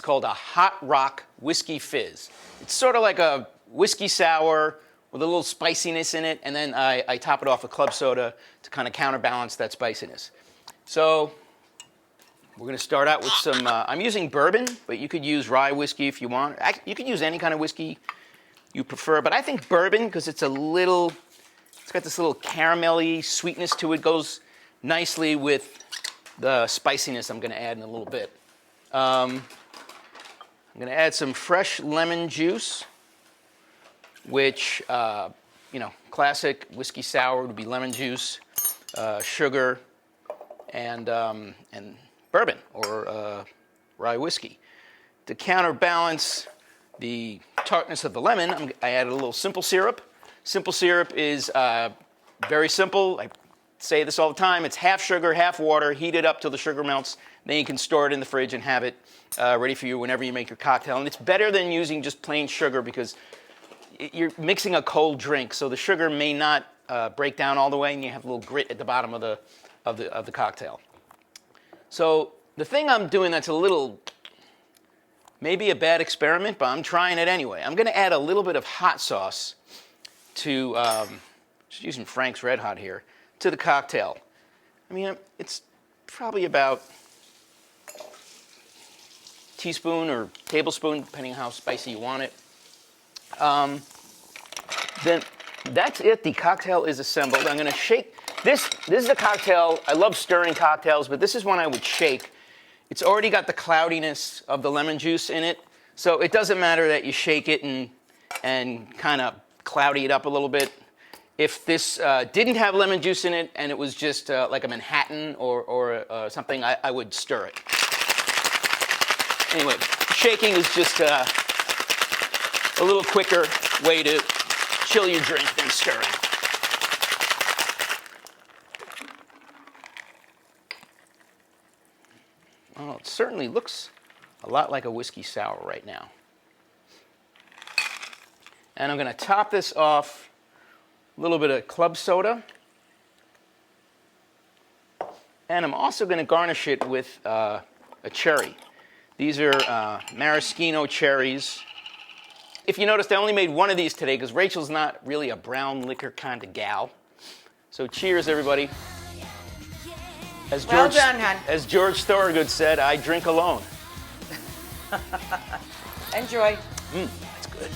called a Hot Rock Whiskey Fizz. It's sort of like a whiskey sour with a little spiciness in it, and then I top it off with club soda to kind of counterbalance that spiciness. So we're going to start out with some, I'm using bourbon, but you could use rye whiskey if you want. You could use any kind of whiskey you prefer, but I think bourbon, because it's got this little caramelly sweetness to it, goes nicely with the spiciness I'm going to add in a little bit. I'm going to add some fresh lemon juice, which, classic whiskey sour would be lemon juice, sugar, and bourbon or rye whiskey. To counterbalance the tartness of the lemon, I added a little simple syrup. Simple syrup is very simple. I say this all the time. It's half sugar, half water. Heat it up till the sugar melts. Then you can store it in the fridge and have it ready for you whenever you make your cocktail. And it's better than using just plain sugar because you're mixing a cold drink, so the sugar may not break down all the way, and you have a little grit at the bottom of the cocktail. So the thing I'm doing that's a little, maybe a bad experiment, but I'm trying it anyway. I'm going to add a little bit of hot sauce to, just using Frank's Red Hot here, to the cocktail. I mean, it's probably about a teaspoon or tablespoon, depending on how spicy you want it. Then that's it. The cocktail is assembled. I'm going to shake. This is a cocktail. I love stirring cocktails, but this is one I would shake. It's already got the cloudiness of the lemon juice in it, so it doesn't matter that you shake it and kind of cloudy it up a little bit. If this didn't have lemon juice in it and it was just like a Manhattan or something, I would stir it. Anyway, shaking is just a little quicker way to chill your drink than stirring. Well, it certainly looks a lot like a whiskey sour right now. And I'm going to top this off a little bit of club soda. And I'm also going to garnish it with a cherry. These are maraschino cherries. If you noticed, I only made one of these today because Rachel's not really a brown liquor kind of gal. So cheers, everybody. Well done, hon. As George Thorogood said, I drink alone. Enjoy. That's good.